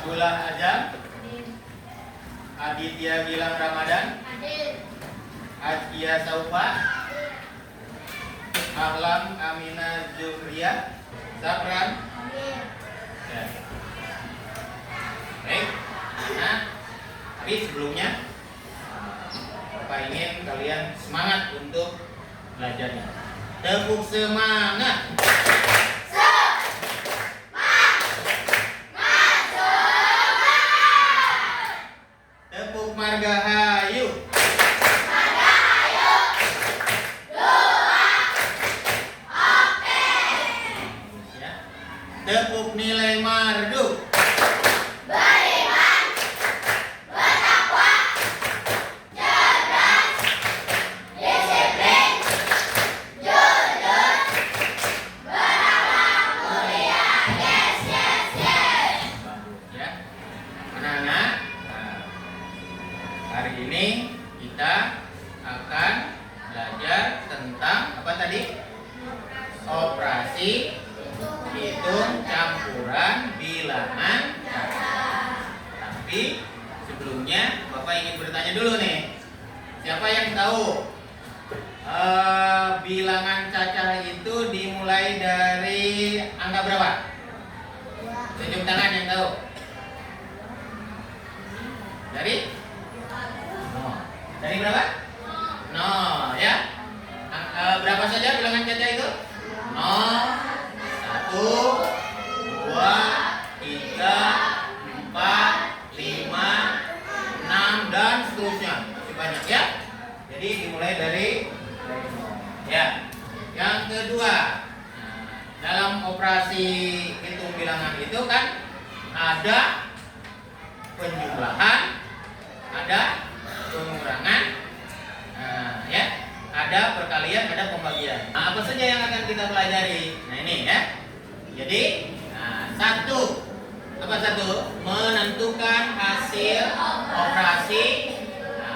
Abdullah Azam, Aditya Gilang Ramadan, Azkia Saufa, Ahlam Amina Zuhriya, Sabran. Ya. Baik. Nah, tapi sebelumnya Bapak ingin kalian semangat untuk belajarnya. Tepuk semangat. Tepuk margahayu. Tepuk nilai mardu. Beriman, bertakwa, cerdas, disiplin, jujur, berakhlak mulia. Yes, yes, yes. Bagus ya. Anak-anak, hari ini kita akan belajar tentang apa tadi? Operasi hitung campuran bilangan cacah. Tapi sebelumnya Bapak ingin bertanya dulu nih. Siapa yang tahu bilangan cacah itu dimulai dari angka berapa? Tunjuk tangan yang tahu. Dari? Nol. Dari berapa? Nol ya. Berapa saja bilangan cacah itu? Nol. 1, 2, 3, 4, 5, 6 dan seterusnya. Masih banyak ya. Jadi dimulai dari ya. Yang kedua, dalam operasi hitung bilangan itu kan ada penjumlahan, ada pengurangan, ya, ada perkalian, ada pembagian. Nah, apa saja yang akan kita pelajari? Nah ini ya. Jadi, satu, apa satu? Menentukan hasil operasi,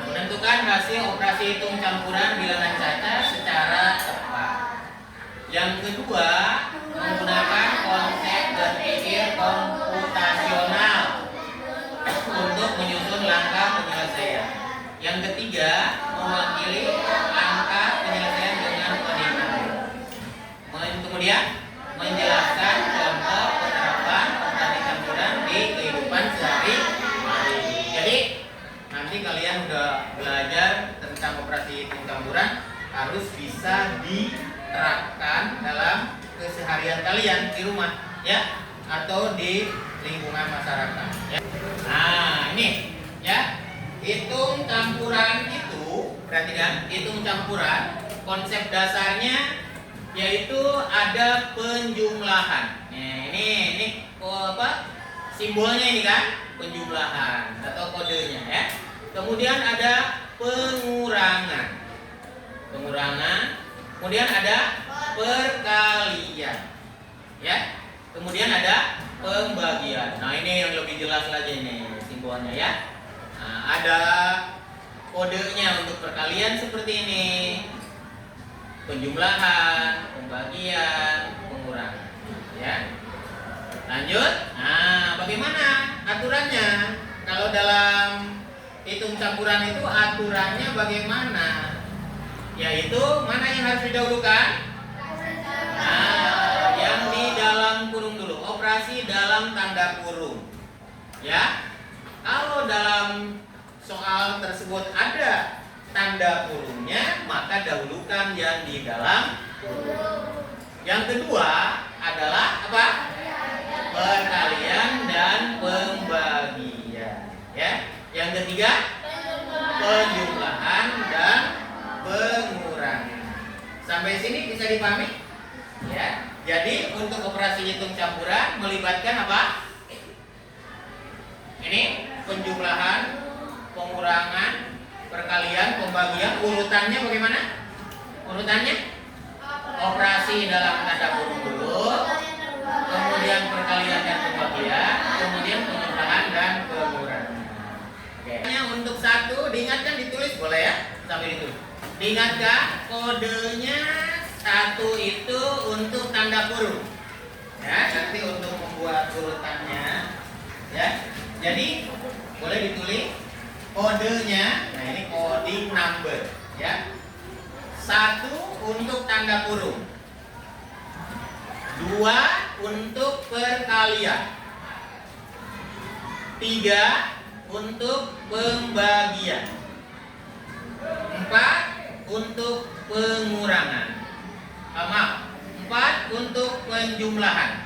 menentukan hasil operasi hitung campuran bilangan cacah secara tepat. Yang kedua, menggunakan konsep berpikir komputasional untuk menyusun langkah penyelesaian. Yang ketiga, mewakili angka penyelesaian dengan penilaian. Kemudian, menjelaskan contoh penerapan operasi campuran di kehidupan sehari-hari. Jadi nanti kalian udah belajar tentang operasi hitung campuran, harus bisa diterapkan dalam keseharian kalian di rumah, ya, atau di lingkungan masyarakat. Ya. Nah ini, ya, hitung campuran itu, perhatikan, hitung campuran konsep dasarnya yaitu ada penjumlahan. Nah, ini apa? Simbolnya ini kan penjumlahan atau kodenya ya. Kemudian ada pengurangan. Kemudian ada perkalian. Ya. Kemudian ada pembagian. Nah, ini yang lebih jelas lagi nih simbolnya ya. Nah, ada kodenya untuk perkalian seperti ini. Penjumlahan, pembagian, pengurangan, ya. Lanjut. Nah, bagaimana aturannya? Kalau dalam hitung campuran itu aturannya bagaimana? Yaitu mana yang harus didahulukan? Nah, yang di dalam kurung dulu. Operasi dalam tanda kurung. Ya. Kalau dalam soal tersebut ada tanda kurungnya, maka dahulukan yang di dalam kurung. Yang kedua adalah apa? Perkalian dan pembagian. Ya. Yang ketiga, penjumlahan dan pengurangan. Sampai sini bisa dipahami? Ya. Jadi untuk operasi hitung campuran melibatkan apa? Ini penjumlahan, pengurangan, perkalian, pembagian. Urutannya bagaimana? Urutannya operasi dalam tanda kurung dulu, kemudian perkalian dan pembagian, kemudian penjumlahan dan pengurangan. Oke. Untuk satu diingatkan, ditulis boleh ya, sampai itu. Diingatkan kodenya satu itu untuk tanda kurung. Ya, nanti untuk membuat urutannya, ya. Jadi boleh ditulis kodenya. Nah, ini coding number ya. 1 untuk tanda kurung. 2 untuk perkalian. 3 untuk pembagian. 4 untuk pengurangan. Maaf, 4 untuk penjumlahan.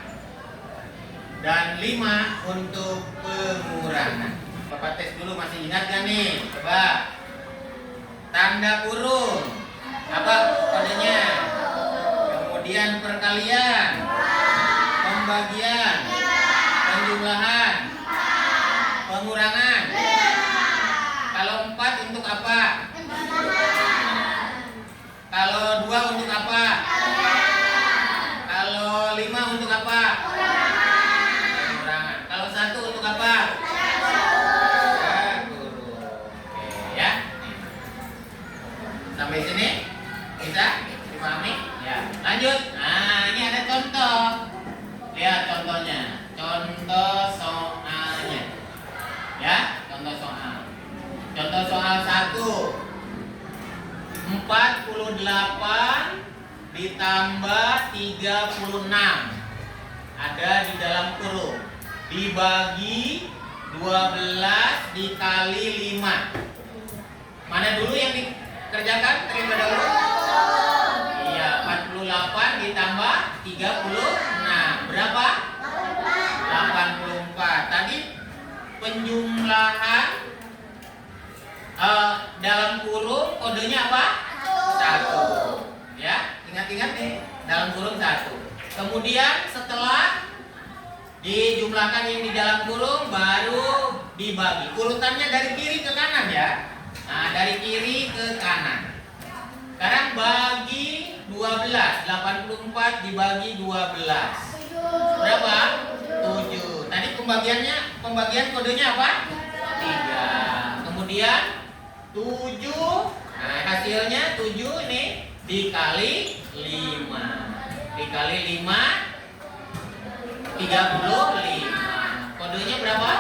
Dan 5 untuk pengurangan. Bapak tes dulu, masih ingat gak nih? Coba. Tanda kurung. Apa kodenya? Kemudian perkalian. Pembagian. Penjumlahan. Pengurangan. Kalau 4 untuk apa? Kalau 2 untuk apa? Kalau 5 untuk apa? Pengurangan. Kalau 1 untuk apa? Oke ya. Sampai sini bisa dipahami? Ya. Lanjut. Nah, ini ada contoh. Lihat contohnya. Contoh soalnya. Ya, contoh soal. Contoh soal 1. 48 ditambah 36 ada di dalam kurung, dibagi 12 dikali 5. Mana dulu yang dikerjakan? Terima dahulu. Iya, 48 ditambah 36 berapa? 84. Tadi penjumlahan dalam kurung kodenya apa? 1. Ya, ingat-ingat nih, dalam kurung 1. Kemudian setelah dijumlahkan yang di dalam kurung baru dibagi. Urutannya dari kiri ke kanan ya. Nah, dari kiri ke kanan. Sekarang bagi 12. 84 dibagi 12. Berapa? 7. Tadi pembagian kodenya apa? 3. Kemudian 7. Nah, hasilnya 7 ini dikali 5. Dikali 5 35. Kodenya berapa?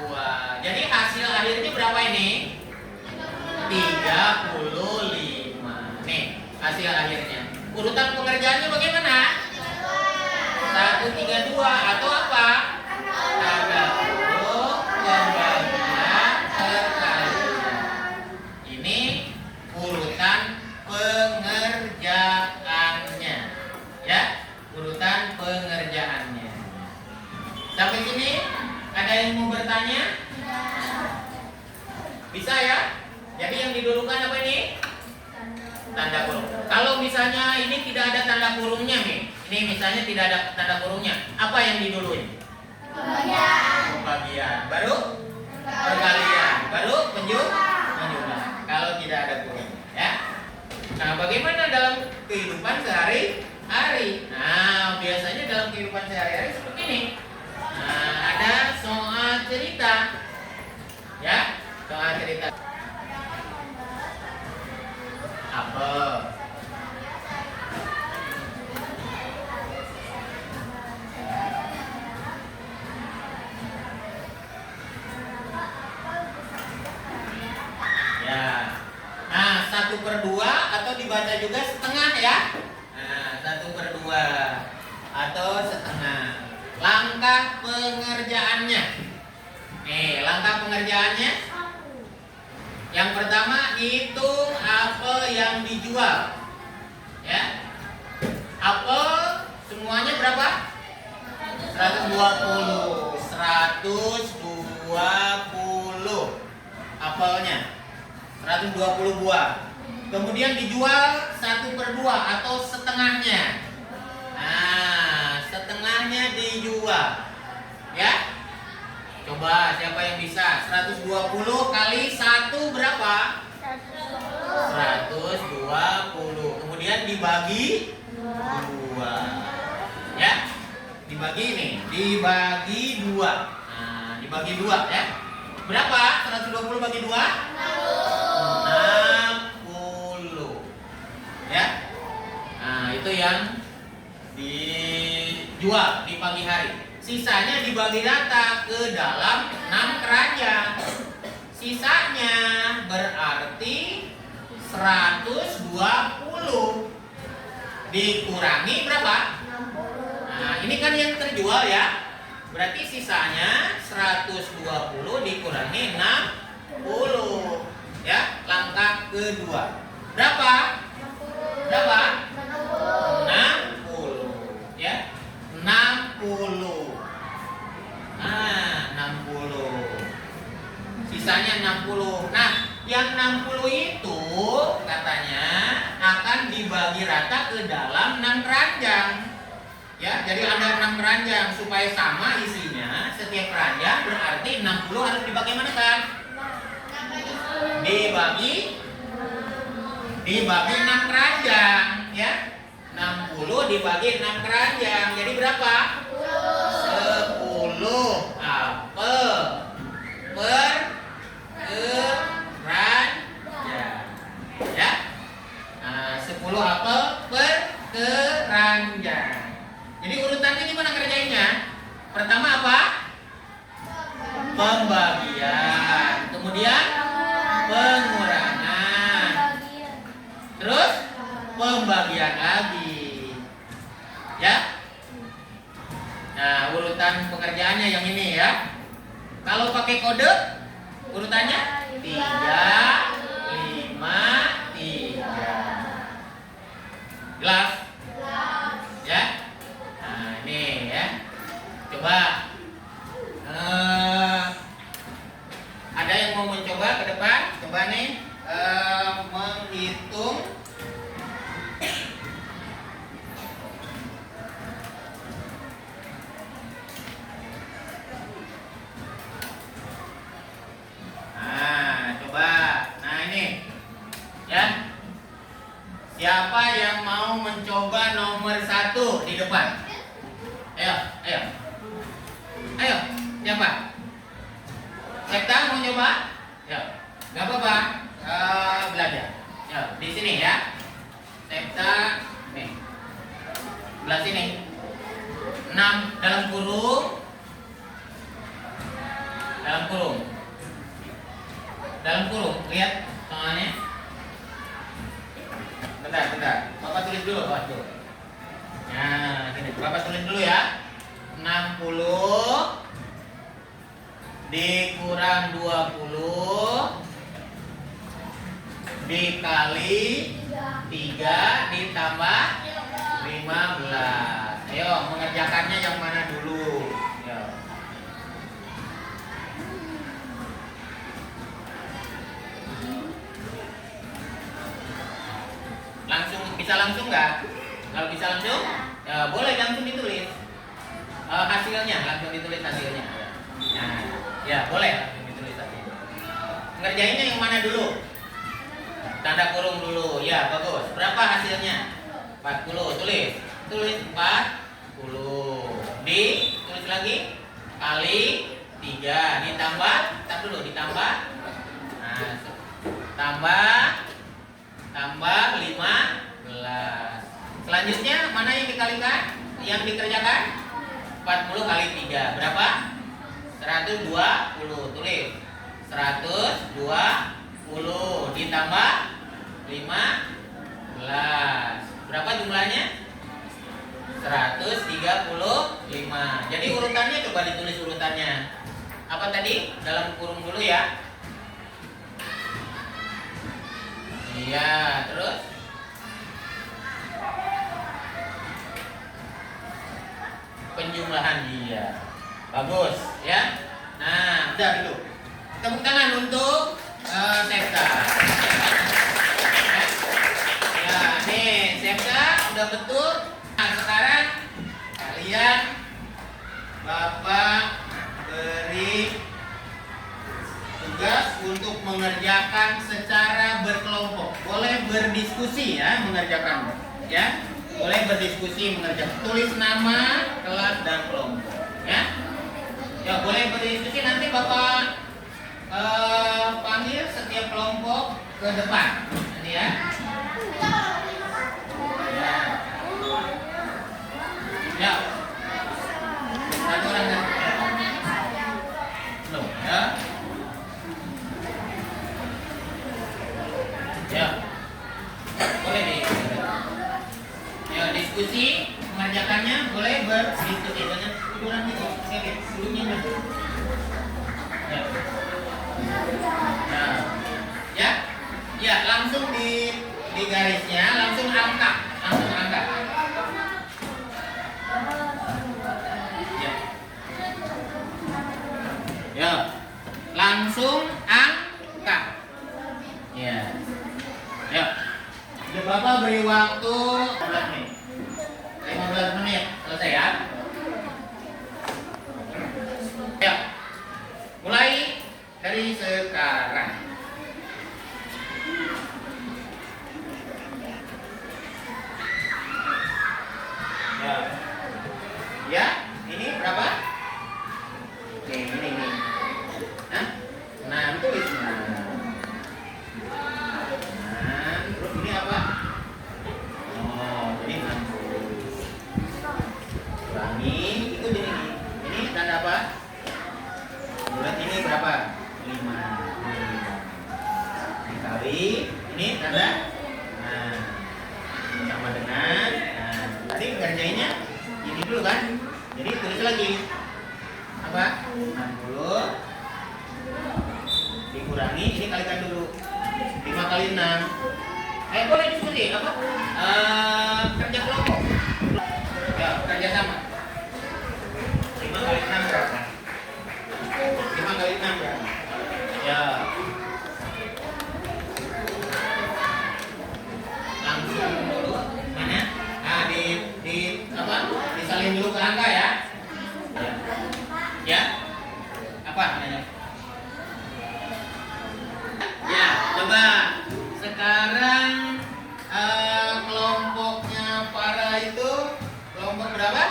2. Jadi hasil akhirnya berapa ini? 35. Nih, hasil akhirnya. Urutan pengerjaannya bagaimana? 1, 3, 2 atau apa? Tanda kurung, pembagian, perkalian. Ini urutan pengerjaannya. Ya, urutan pengerjaannya. Sampai sini ada yang mau bertanya? Bisa ya? Jadi yang didulukan apa ini? Tanda kurung. Kalau misalnya ini tidak ada tanda kurungnya nih. Ini misalnya tidak ada tanda kurungnya. Apa yang diduluin? Pembagian. Baru perkalian. Baru penjumlahan. Kalau tidak ada kurung, ya. Nah, bagaimana dalam kehidupan sehari-hari? Nah, biasanya dalam kehidupan sehari-hari seperti ini. Nah, ada soal cerita. Ya, soal cerita. Apel. Ya. Nah, 1/2 atau dibaca juga setengah ya. Nah, 1/2 atau setengah. Langkah pengerjaannya. Nih, langkah pengerjaannya. Yang pertama, hitung apel yang dijual. Ya. Apel semuanya berapa? 120. 120 apelnya. 120 buah. Kemudian dijual 1/2 atau setengahnya. Nah, setengahnya dijual. Ya. Coba siapa yang bisa? 120 kali 1 berapa? 120. Kemudian dibagi 2. Ya. Dibagi nih, dibagi 2. Nah, dibagi 2 ya. Berapa? 120 bagi 2? 60. Ya. Nah, itu yang dijual di pagi hari. Sisanya dibagi rata ke dalam 6 keranjang. Sisanya berarti 120 dikurangi berapa? Nah, ini kan yang terjual ya. Berarti sisanya 120 dikurangi 60. Ya, langkah kedua. Berapa? Berapa? 60. Ya. 60. Nah, 60. Sisanya 60. Nah, yang 60 itu katanya akan dibagi rata ke dalam 6 keranjang. Ya, jadi ada 6 keranjang supaya sama isinya. Setiap keranjang berarti 60 harus dibagi mana kan? Dibagi 6 keranjang, ya. 60 dibagi 6 keranjang. Jadi berapa? 10 apel per keranjang. Ya. Nah, 10 apel per keranjang. Jadi urutannya gimana kerjainnya? Pertama apa? Pembagian. Kemudian pengurangan. Terus pembagian lagi. Ya. Nah, urutan pekerjaannya yang ini ya. Kalau pakai kode urutannya 3, 5, 3. Jelas? Ya. Nah, ini ya. Coba ada yang mau mencoba ke depan? Coba nih menghitung. Nah, coba. Nah, ini. Ya. Siapa yang mau mencoba nomor 1 di depan? Ayo, ayo. Ayo, siapa? Septa mau coba? Ya, gak apa-apa. Belajar. Ya, di sini ya. Septa, nih. Belah sini. 6 dalam kurung. Dalam kurung. Dalam kurung, lihat soalnya. Bentar. Bapak tulis dulu, Bapak tulis. Nah, gini. Bapak tulis dulu ya. 60 dikurang 20 dikali 3 ditambah 15. Ayo, mengerjakannya yang mana dulu? Ayo. Bisa langsung nggak? Kalau bisa langsung, ya boleh langsung ditulis hasilnya, langsung ditulis hasilnya. Nah, ya boleh langsung ditulis hasilnya. Ngerjainnya yang mana dulu? Tanda kurung dulu, ya bagus. Berapa hasilnya? 40, tulis 40. Tulis lagi kali 3 ditambah, ditambah. Nah, tambah 15. Selanjutnya mana yang dikalikan? Yang dikerjakan? 40 kali 3 berapa? 120. Tulis 120 ditambah 15. Berapa jumlahnya? 135. Jadi urutannya coba ditulis urutannya. Apa tadi? Dalam kurung dulu ya. Iya, terus penjumlahan dia. Bagus, ya. Nah, udah dulu. Tepuk tangan untuk Septa. Ya, nih Septa udah betul. Nah, sekarang kalian Bapak beri tugas untuk mengerjakan secara berkelompok. Boleh berdiskusi ya mengerjakan, ya. Boleh berdiskusi mengerjakan. Tulis nama, kelas dan kelompok, ya. Ya boleh berdiskusi, nanti Bapak panggil setiap kelompok ke depan, nanti ya. Ya. Satu lebar gitu sih, jangan ukuran gitu. Sini, dulunya dulu. Ya. Nah, ya, ya langsung di garisnya, langsung angkat. Ya, ya, langsung angkat. Ya, ya. Bapak beri waktu 15 menit. 15 menit selesai ya. Ya, mulai dari sekarang. Ya, ya, ini berapa? Oke, ini. Hah? Nah, tulis. Nah, terus ini apa? Oh, jadi 60. Kurangi, itu jadi ini tanda apa? Bulat ini berapa? 5. Dikali ini tanda. Nah, sama dengan. Nah, tadi ngerjainnya ini dulu kan? Jadi tulis lagi. Apa? 60 dikurangi, ini kalikan dulu. 5 kali 6. Boleh diskusi apa? Kerja kelompok. Ya, kerja sama. 5 kali 6 berapa? 5 kali 6 berapa? Ya. Langsung dulu. Mana? Nah, di apa? Disalin dulu ke angka ya. Ya. Apa namanya? Ya, coba sekarang kelompoknya para itu kelompok berapa?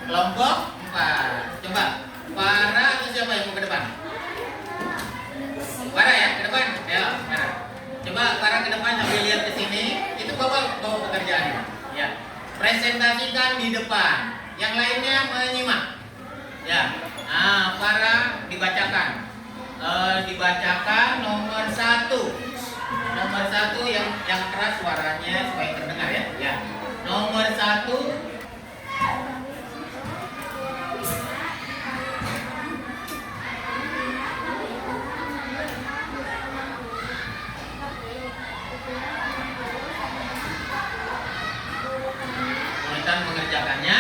Kelompok 4. Coba para atau siapa yang mau ke depan? Para ya, ke depan. Ya, para. Coba para ke depan sambil lihat ke sini. Itu bawa pekerjaannya. Ya. Presentasikan di depan. Yang lainnya menyimak. Ya. Nah, para dibacakan. Dibacakan nomor 1 yang keras suaranya supaya terdengar ya. Ya. Nomor 1 kesulitan mengerjakannya.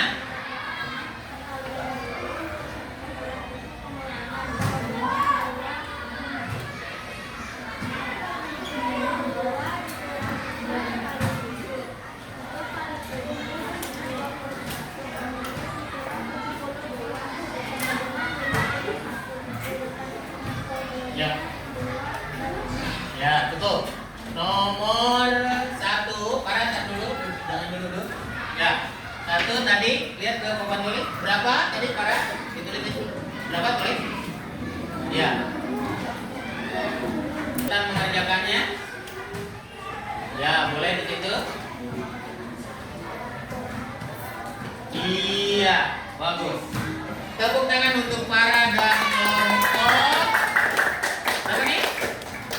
Ya. Ya, betul. Nomor 1, para cat dulu, jangan dulu. Ya. 1 tadi lihat ke papan tulis. Berapa tadi para? Ditulis itu. Berapa tulis? Ya. Kita mengerjakannya. Ya, boleh di situ. Iya, bagus. Tepuk tangan untuk para dan kelompok. Berapa nih?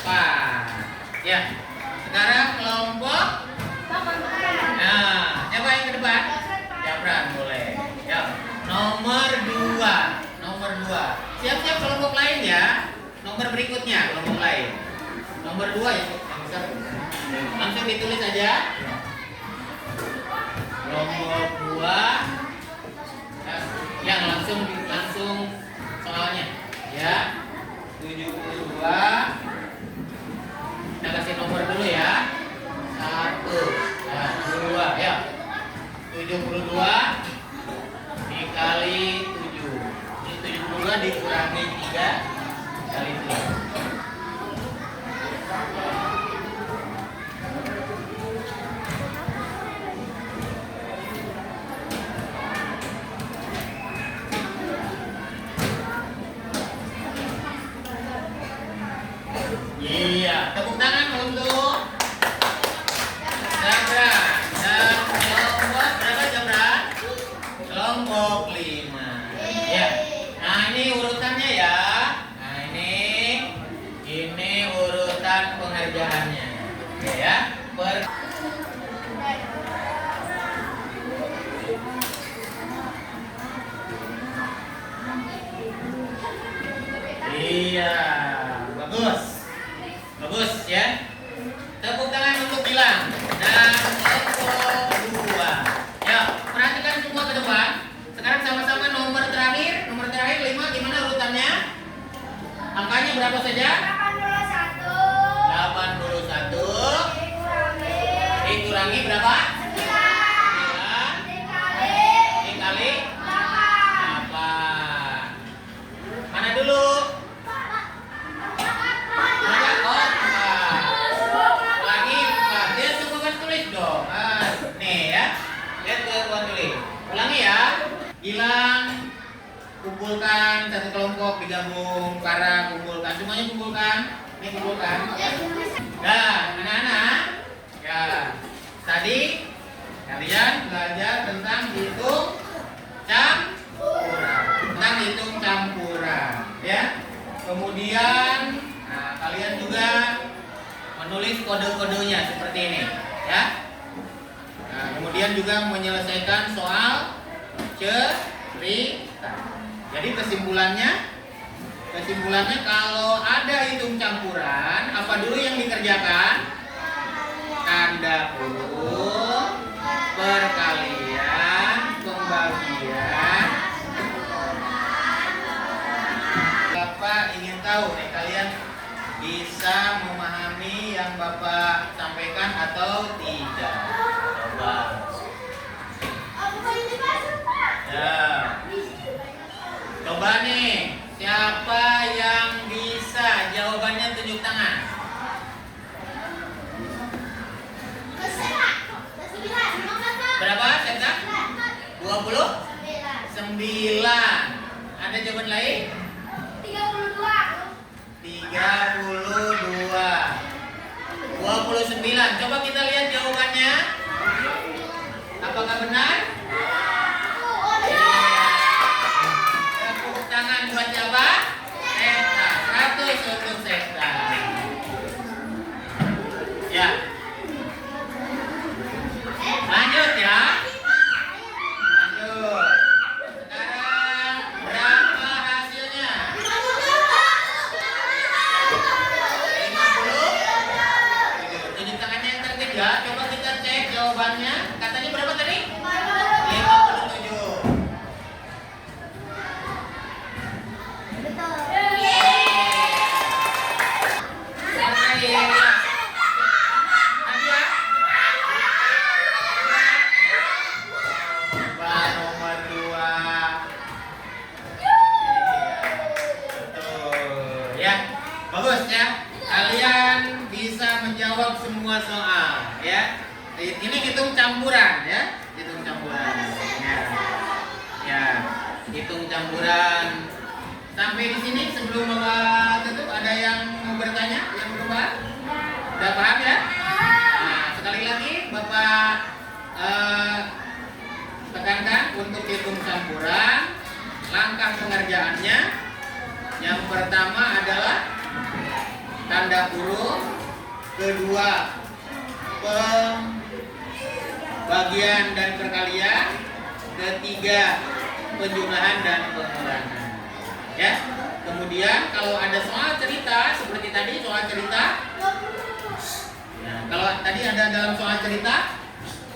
4. Ya. Sekarang kelompok. Nah, siapa yang ke depan? Japran boleh. Ya. Nomor 2. Siap-siap kelompok lain ya. Nomor berikutnya kelompok lain. Nomor 2 ya, yang besar. Langsung ditulis aja. Kelompok 2. Yang langsung soalnya. Ya. 72. Kita kasih nomor dulu ya. 1. Nah, 2 ya. 72 dikali 7. Ini 72 dikurangi 3 kali 3. Iya, tepuk tangan untuk Jabra dan kelompok berapa Jabra? Kelompok 5. Ya. Nah, ini urutannya ya. Nah, ini urutan pengerjaannya. Oke ya. Iya, bagus. Bagus ya. Tepuk tangan untuk Gilang dan Eko 2. Ya, perhatikan semua ke depan. Sekarang sama-sama nomor terakhir 5 gimana urutannya? Angkanya berapa saja? 81. Dikurangi berapa? 9 dikali 8. Mana dulu? Berapa? Oh, 4. Lagi 4. Dia tunggu kan tulis dong. Nih ya. Lihat tuan tulis. Ulangi ya. Gilang kumpulkan satu kelompok, digabung, Para kumpulkan, semuanya kumpulkan. Ini kumpulkan. Nah, anak-anak, ya tadi kalian belajar tentang hitung campuran, ya. Kemudian, nah, kalian juga menulis kode-kodenya seperti ini, ya. Nah, kemudian juga menyelesaikan soal cerita. Jadi kesimpulannya kalau ada hitung campuran, apa dulu yang dikerjakan? Tanda kurung, perkalian, pembagian. Bapak ingin tahu nih, kalian bisa memahami yang Bapak sampaikan atau tidak? Coba. Ya. Coba nih, siapa yang bisa? Jawabannya tunjuk tangan. Berapa, Septa? 29. Ada jawaban lain? 32. 29. Coba kita lihat jawabannya. Apakah benar? Tepuk tangan buat siapa? Septa. 100 untuk Septa. Ya. Lanjut ya. Lanjut. Sekarang berapa hasilnya? 50. Tunjuk tangannya yang terketiga. Coba kita cek jawabannya. Katanya berapa tadi? 57. Nomor 2. Betul ya. Bagus ya. Kalian bisa menjawab semua soal ya. Ini hitung campuran ya. Hitung campuran. Ya. Hitung campuran. Sampai di sini sebelum Bapak tutup ada yang mau bertanya? Yang belum paham? Udah paham ya? Nah, sekali lagi Bapak tekankan untuk hitung campuran. Langkah pengerjaannya yang pertama adalah tanda kurung, kedua pembagian dan perkalian, ketiga penjumlahan dan pengurangan. Ya. Kemudian kalau ada soal cerita seperti tadi soal cerita, ya, kalau tadi ada dalam soal cerita,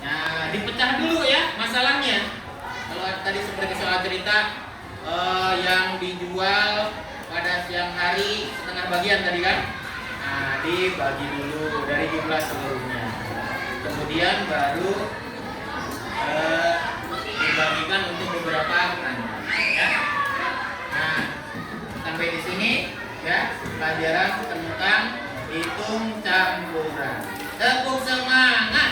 ya, dipecah dulu ya masalahnya. Kalau tadi seperti soal cerita yang dijual pada siang hari setengah bagian tadi kan, nah, dibagi dulu dari jumlah seluruhnya. Kemudian baru dibagikan untuk beberapa keranjang. Ya. Nah, sampai di sini ya pelajaran tentang hitung campuran. Tepuk semangat.